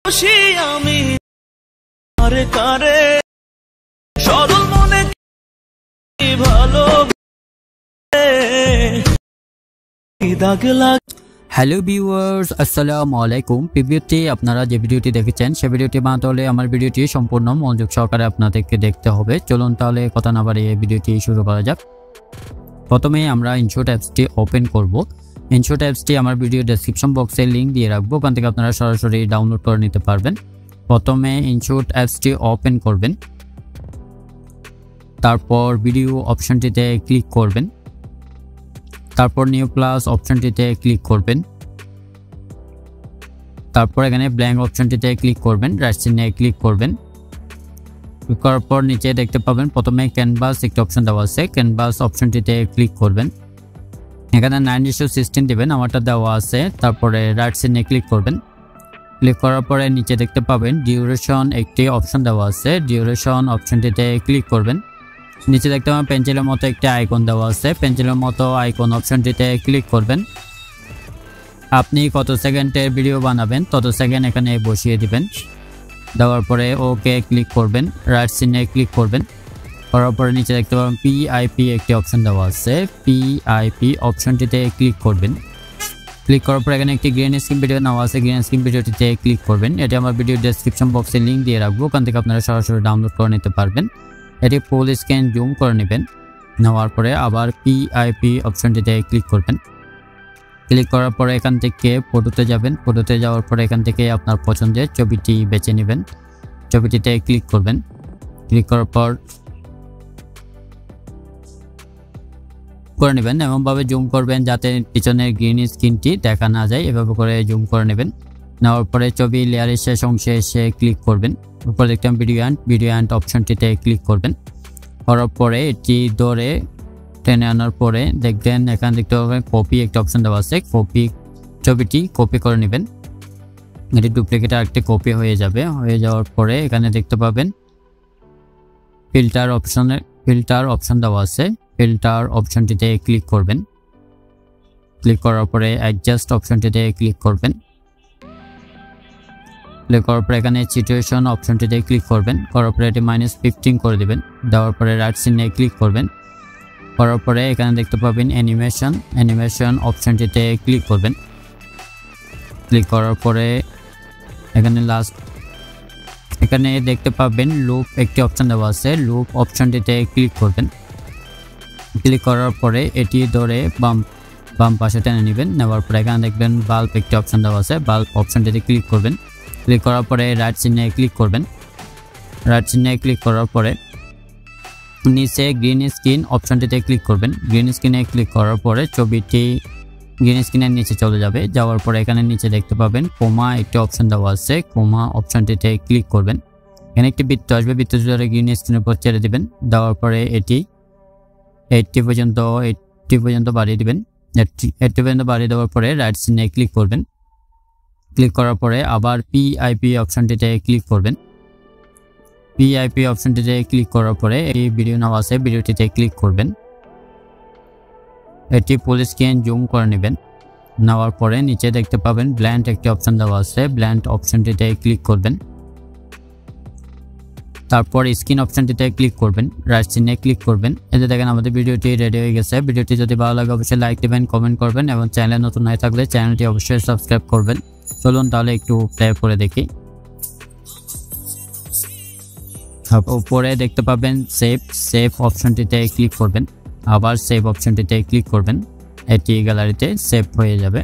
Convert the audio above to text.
আমি কারে কারে সরল মনে ভালো দাগ লাগ। হ্যালো ভিউয়ার্স, আসসালামু আলাইকুম। প্রিভিউতে আপনারা যে ভিডিওটি দেখেছেন সেই ভিডিওটি বানাতে হলে আমার ভিডিওটি সম্পূর্ণ মনোযোগ সহকারে আপনাদেরকে দেখতে হবে। চলুন তাহলে কথা না বাড়িয়ে ভিডিওটি শুরু করা যাক। প্রথমে আমরা ইনশট অ্যাপসটি ওপেন করব। ইনশট অ্যাপসটি আমার ভিডিও ডেসক্রিপশন বক্সে লিঙ্ক দিয়ে রাখবো, ওখান থেকে আপনারা সরাসরি ডাউনলোড করে নিতে পারবেন। প্রথমে ইনশট অ্যাপসটি ওপেন করবেন, তারপর ভিডিও অপশনটিতে ক্লিক করবেন, তারপর নিউ প্লাস অপশনটিতে ক্লিক করবেন, তারপর এখানে ব্ল্যাঙ্ক অপশনটিতে ক্লিক করবেন, রাইট চিহ্নে ক্লিক করবেন। ক্লিক করার পর নিচে দেখতে পাবেন প্রথমে ক্যানভাস একটি অপশন দেওয়া আছে, ক্যানভাস অপশনটিতে ক্লিক করবেন। এখানে 9:16 দেবেন, আমারটা দেওয়া আছে। তারপরে রাইট চিহ্নে ক্লিক করবেন। ক্লিক করার পরে নিচে দেখতে পাবেন ডিউরেশন একটি অপশন দেওয়া আছে, ডিউরেশন অপশনটিতে ক্লিক করবেন। নিচে দেখতে পাবেন পেন্সিলের মতো একটি আইকন দেওয়া আছে, পেন্সিলের মতো আইকন অপশনটিতে ক্লিক করবেন। আপনি কত সেকেন্ডের ভিডিও বানাবেন তত সেকেন্ড এখানে বসিয়ে দিবেন। দেওয়ার পরে ওকে ক্লিক করবেন, রাইট চিহ্নে ক্লিক করবেন। করার পরে নিচে দেখতে পাবেন পিআইপি একটি অপশন দেওয়া আছে, পিআইপি অপশনটিতে ক্লিক করবেন। ক্লিক করার পর এখানে একটি গ্রিন স্ক্রিন ভিডিও নেওয়া আছে, গ্রিন স্ক্রিন ভিডিওটিতে ক্লিক করবেন। এটি আমার ভিডিও ডেসক্রিপশন বক্সে লিঙ্ক দিয়ে রাখবো, ওখান থেকে আপনারা সরাসরি ডাউনলোড করে নিতে পারবেন। এটি ফুল স্ক্রিন জুম করে নেবেন। নেওয়ার পরে আবার পিআইপি অপশনটিতে ক্লিক করবেন। ক্লিক করার পরে এখান থেকে ফটোতে যাবেন, ফটোতে যাওয়ার পরে এখান থেকে আপনার পছন্দের ছবিটি বেছে নেবেন, ছবিটিতে ক্লিক করবেন। ক্লিক করার পর করে নেবেন, এমনভাবে জুম করবেন যাতে পিছনের গ্রিন স্ক্রিনটি দেখা না যায়, এভাবে করে জুম করে নেবেন। নেওয়ার পরে ছবি লেয়ারের শেষ অংশে এসে ক্লিক করবেন। উপরে দেখতে ভিডিও অ্যান্ড অপশনটিতে ক্লিক করবেন। করার পরে এটি ধরে টেনে আনার পরে দেখবেন এখানে দেখতে পাবেন কপি একটা অপশন দেওয়া আছে, কপি ছবিটি কপি করে নেবেন। এটি ডুপ্লিকেট আরেকটি কপি হয়ে যাবে। হয়ে যাওয়ার পরে এখানে দেখতে পাবেন ফিল্টার অপশন দেওয়া আছে, ফিল্টার অপশনটিতে ক্লিক করবেন। ক্লিক করার পরে অ্যাডজাস্ট অপশনটিতে ক্লিক করবেন। ক্লিক করার পরে এখানে সিচুয়েশন অপশনটিতে ক্লিক করবেন। করার পরে এটি -15 করে দেবেন। দেওয়ার পরে রাইট চিহ্নে ক্লিক করবেন। করার পরে এখানে দেখতে পাবেন অ্যানিমেশন অপশনটিতে ক্লিক করবেন। ক্লিক করার পরে এখানে দেখতে পাবেন লুপ একটি অপশন দেওয়া আছে, লুপ অপশনটিতে ক্লিক করবেন। ক্লিক করার পরে এটি ধরে বাম পাশে টেনে নেবেন। নেওয়ার পরে এখানে দেখবেন বাল্ব একটি অপশন দেওয়া আছে, বাল্ব অপশনটিতে ক্লিক করবেন। ক্লিক করার পরে রাইট চিহ্নে ক্লিক করবেন। রাইট চিহ্নে ক্লিক করার পরে নিচে গ্রিন স্ক্রিন অপশনটিতে ক্লিক করবেন। গ্রিন স্ক্রিনে ক্লিক করার পরে ছবিটি গ্রিন স্ক্রিনের নিচে চলে যাবে। যাওয়ার পরে এখানে নিচে দেখতে পাবেন কোমা একটি অপশন দেওয়া আছে, কোমা অপশনটিতে ক্লিক করবেন। এখানে একটি বৃত্ত আসবে, বৃত্তটি ধরে গ্রিন স্ক্রিনের উপর ছেড়ে দিবেন। দেওয়ার পরে এটি 80 পর্যন্ত বাড়িয়ে দিবেন। 80 পর্যন্ত বাড়িয়ে দেওয়ার পরে রাইট চিহ্নে ক্লিক করবেন। ক্লিক করার পরে আবার পিআইপি অপশনটিতে ক্লিক করবেন। পিআইপি অপশনটিতে ক্লিক করার পরে এই ভিডিও নেওয়া আছে, ভিডিওটিতে ক্লিক করবেন। এটি ফুল স্ক্রিন জুম করে নেবেন। নেওয়ার পরে নিচে দেখতে পাবেন ব্ল্যান্ড একটি অপশন দেওয়া আছে, ব্ল্যান্ড অপশনটিতে ক্লিক করবেন। তারপর স্ক্রিন অপশনটিতে ক্লিক করবেন, রাইট চিহ্নে ক্লিক করবেন। এতে দেখেন আমাদের ভিডিওটি রেডি হয়ে গেছে। ভিডিওটি যদি ভালো লাগে অবশ্যই লাইক দিবেন, কমেন্ট করবেন এবং চ্যানেলে নতুন হয়ে থাকলে চ্যানেলটি অবশ্যই সাবস্ক্রাইব করবেন। চলুন তাহলে একটু প্লে করে দেখি। উপরে দেখতে পাবেন সেভ অপশনটিতে ক্লিক করবেন, আবার সেভ অপশনটিতে ক্লিক করবেন। এটি গ্যালারিতে সেভ হয়ে যাবে।